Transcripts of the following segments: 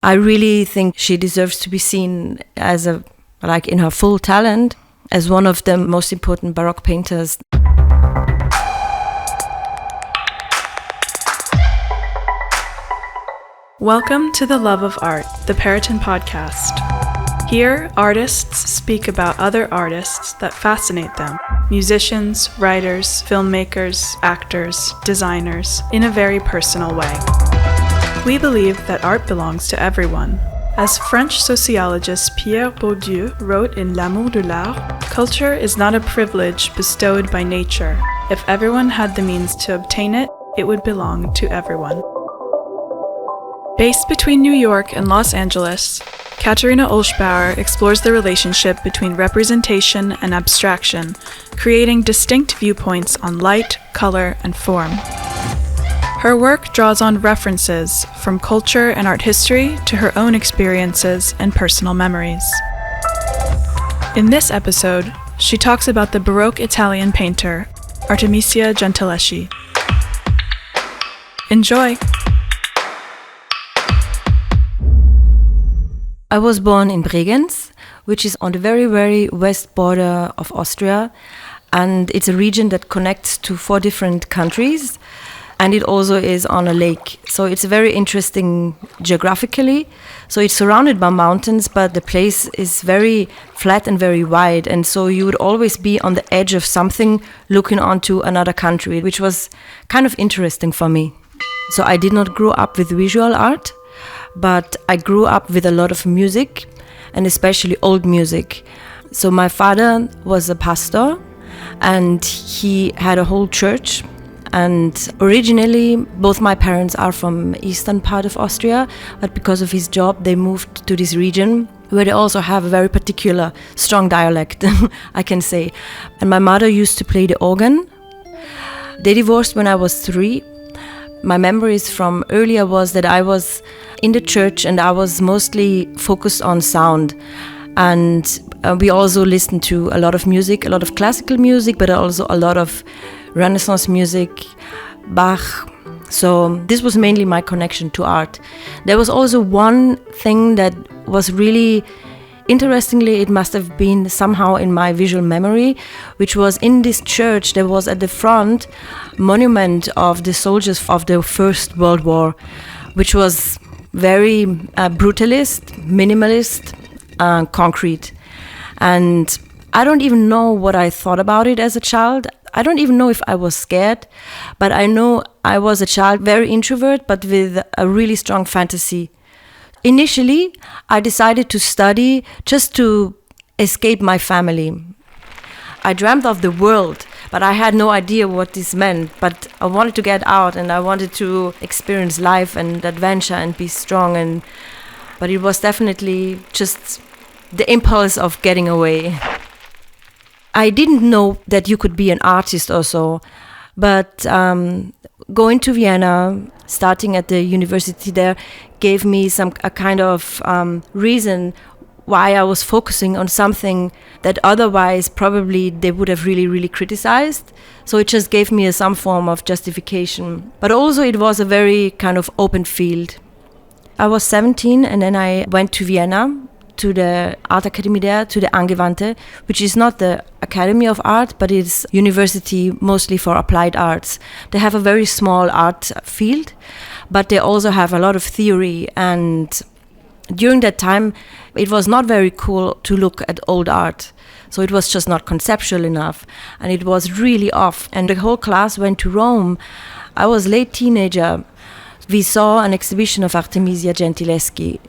I really think she deserves to be seen as in her full talent, as one of the most important Baroque painters. Welcome to The Love of Art, the Perrotin podcast. Here, artists speak about other artists that fascinate them. Musicians, writers, filmmakers, actors, designers, in a very personal way. We believe that art belongs to everyone. As French sociologist Pierre Bourdieu wrote in L'amour de l'art, culture is not a privilege bestowed by nature. If everyone had the means to obtain it, it would belong to everyone. Based between New York and Los Angeles, Katherina Olschbaur explores the relationship between representation and abstraction, creating distinct viewpoints on light, color, and form. Her work draws on references from culture and art history to her own experiences and personal memories. In this episode, she talks about the Baroque Italian painter, Artemisia Gentileschi. Enjoy! I was born in Bregenz, which is on the very, very west border of Austria, and it's a region that connects to 4 different countries, and it also is on a lake. So it's very interesting geographically. So it's surrounded by mountains, but the place is very flat and very wide, and so you would always be on the edge of something looking onto another country, which was kind of interesting for me. So I did not grow up with visual art, but I grew up with a lot of music, and especially old music. So my father was a pastor, and he had a whole church. And originally, both my parents are from eastern part of Austria, but because of his job, they moved to this region where they also have a very particular, strong dialect, I can say. And my mother used to play the organ. They divorced when I was 3. My memories from earlier was that I was in the church and I was mostly focused on sound. And we also listened to a lot of music, a lot of classical music, but also a lot of Renaissance music, Bach. So this was mainly my connection to art. There was also one thing that was really, interestingly, it must have been somehow in my visual memory, which was in this church, there was at the front monument of the soldiers of the First World War, which was very brutalist, minimalist, concrete. And I don't even know what I thought about it as a child. I don't even know if I was scared, but I know I was a child, very introvert, but with a really strong fantasy. Initially, I decided to study just to escape my family. I dreamt of the world, but I had no idea what this meant. But I wanted to get out and I wanted to experience life and adventure and be strong. But it was definitely just the impulse of getting away. I didn't know that you could be an artist also, but going to Vienna, starting at the university there, gave me a kind of reason why I was focusing on something that otherwise probably they would have really, really criticized. So it just gave me some form of justification. But also it was a very kind of open field. I was 17 and then I went to Vienna, to the art academy there, to the Angewandte, which is not the Academy of Art, but it's university mostly for applied arts. They have a very small art field, but they also have a lot of theory. And during that time, it was not very cool to look at old art. So it was just not conceptual enough. And it was really off. And the whole class went to Rome. I was late teenager. We saw an exhibition of Artemisia Gentileschi,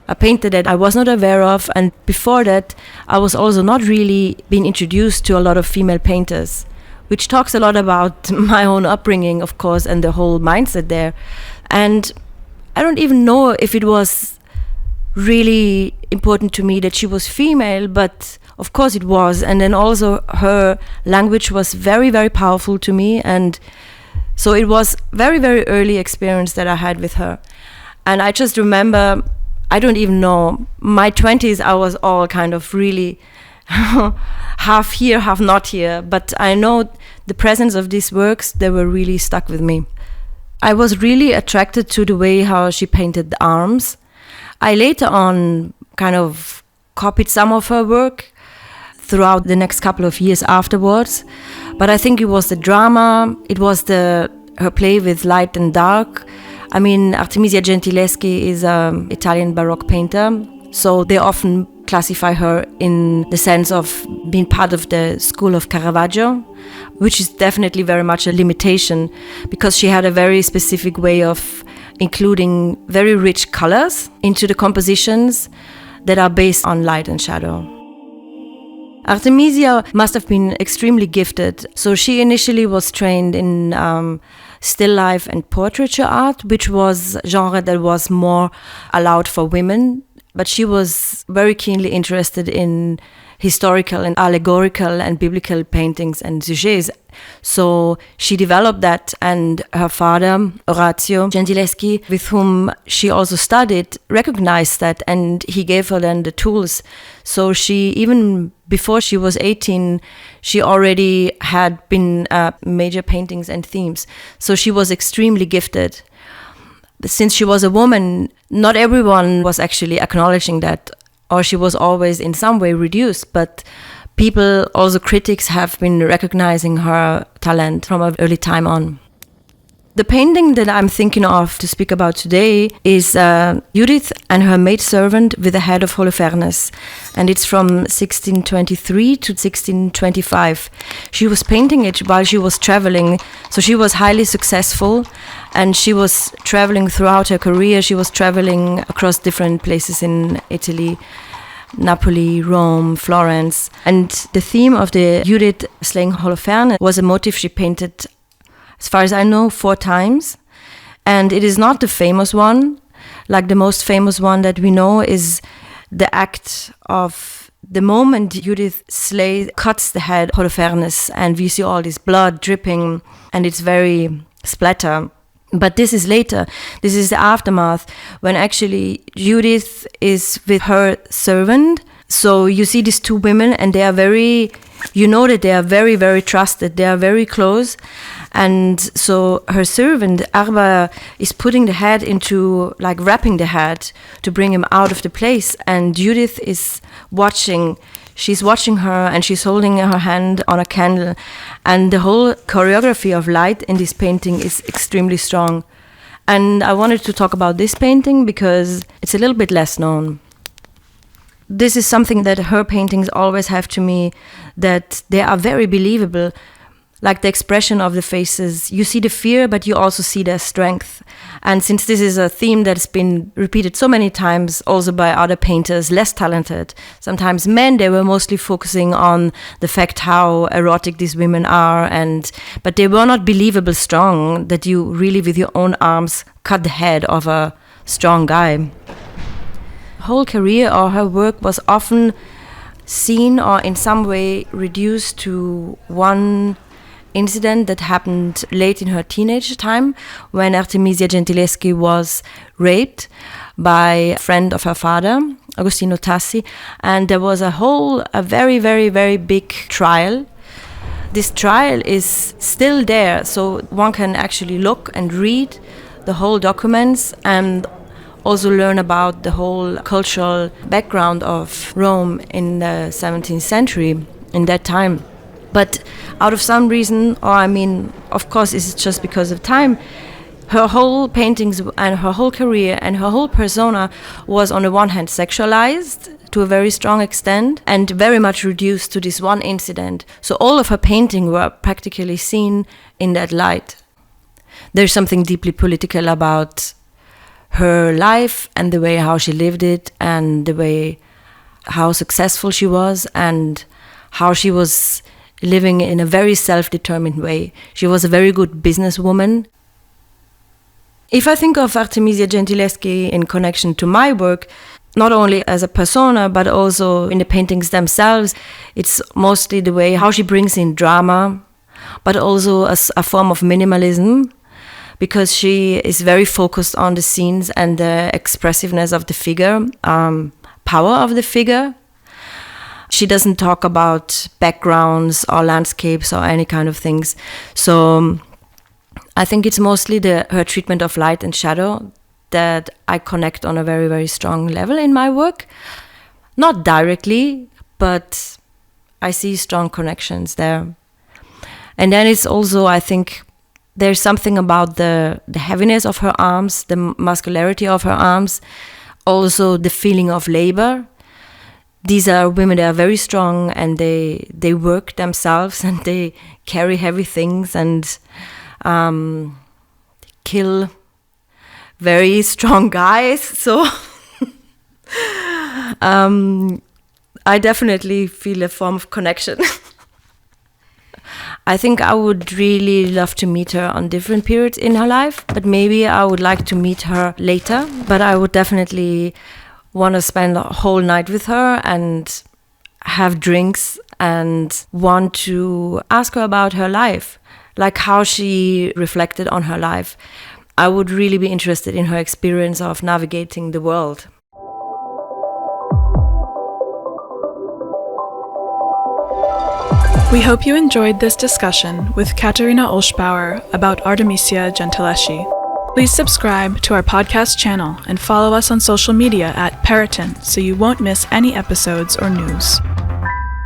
a painter that I was not aware of, and before that I was also not really being introduced to a lot of female painters, which talks a lot about my own upbringing, of course, and the whole mindset there. And I don't even know if it was really important to me that she was female, but of course it was. And then also her language was very, very powerful to me, and so it was very, very early experience that I had with her. And I just remember, I don't even know, my 20s I was all kind of really half here, half not here, but I know the presence of these works, they were really stuck with me. I was really attracted to the way how she painted the arms. I later on kind of copied some of her work throughout the next couple of years afterwards. But I think it was the drama, it was her play with light and dark. I mean, Artemisia Gentileschi is an Italian baroque painter, so they often classify her in the sense of being part of the school of Caravaggio, which is definitely very much a limitation because she had a very specific way of including very rich colors into the compositions that are based on light and shadow. Artemisia must have been extremely gifted. So she initially was trained in still life and portraiture art, which was a genre that was more allowed for women. But she was very keenly interested in historical and allegorical and biblical paintings and sujets. So she developed that, and her father, Orazio Gentileschi, with whom she also studied, recognized that, and he gave her then the tools. So she, even before she was 18, she already had been major paintings and themes. So she was extremely gifted. Since she was a woman, not everyone was actually acknowledging that, or she was always in some way reduced, but people, also critics, have been recognizing her talent from an early time on. The painting that I'm thinking of to speak about today is Judith and her maidservant with the head of Holofernes, and it's from 1623 to 1625. She was painting it while she was traveling, so she was highly successful, and she was traveling throughout her career. She was traveling across different places in Italy, Napoli, Rome, Florence, and the theme of the Judith slaying Holofernes was a motif she painted, as far as I know, 4 times. And it is not the famous one. Like the most famous one that we know is the act of the moment Judith cuts the head of Holofernes, and we see all this blood dripping, and it's very splatter. But this is later. This is the aftermath, when actually Judith is with her servant. So you see these 2 women, and they are that they are very, very trusted. They are very close. And so her servant, Arba, is putting the head into, like wrapping the head to bring him out of the place. And Judith is watching. She's watching her, and she's holding her hand on a candle. And the whole choreography of light in this painting is extremely strong. And I wanted to talk about this painting because it's a little bit less known. This is something that her paintings always have to me, that they are very believable. Like the expression of the faces, you see the fear, but you also see their strength. And since this is a theme that's been repeated so many times also by other painters, less talented, sometimes men, they were mostly focusing on the fact how erotic these women are, but they were not believable strong, that you really with your own arms cut the head of a strong guy. Her whole career or her work was often seen or in some way reduced to one incident that happened late in her teenage time, when Artemisia Gentileschi was raped by a friend of her father, Agostino Tassi, and there was a very, very, very big trial. This trial is still there, so one can actually look and read the whole documents and also learn about the whole cultural background of Rome in the 17th century, in that time. But out of some reason, or I mean, of course, it's just because of time, her whole paintings and her whole career and her whole persona was on the one hand sexualized to a very strong extent and very much reduced to this one incident. So all of her paintings were practically seen in that light. There's something deeply political about her life and the way how she lived it, and the way how successful she was, and how she was living in a very self-determined way. She was a very good businesswoman. If I think of Artemisia Gentileschi in connection to my work, not only as a persona, but also in the paintings themselves, it's mostly the way how she brings in drama, but also as a form of minimalism, because she is very focused on the scenes and the expressiveness of the figure, power of the figure. She doesn't talk about backgrounds or landscapes or any kind of things. So I think it's mostly her treatment of light and shadow that I connect on a very, very strong level in my work. Not directly, but I see strong connections there. And then it's also, I think, there's something about the heaviness of her arms, the muscularity of her arms, also the feeling of labor. These are women that are very strong, and they work themselves, and they carry heavy things and kill very strong guys. So I definitely feel a form of connection. I think I would really love to meet her on different periods in her life, but maybe I would like to meet her later. But I would definitely want to spend a whole night with her and have drinks and want to ask her about her life, like how she reflected on her life. I would really be interested in her experience of navigating the world. We hope you enjoyed this discussion with Katherina Olschbaur about Artemisia Gentileschi. Please subscribe to our podcast channel and follow us on social media at Perrotin so you won't miss any episodes or news.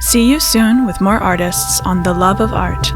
See you soon with more artists on the love of art.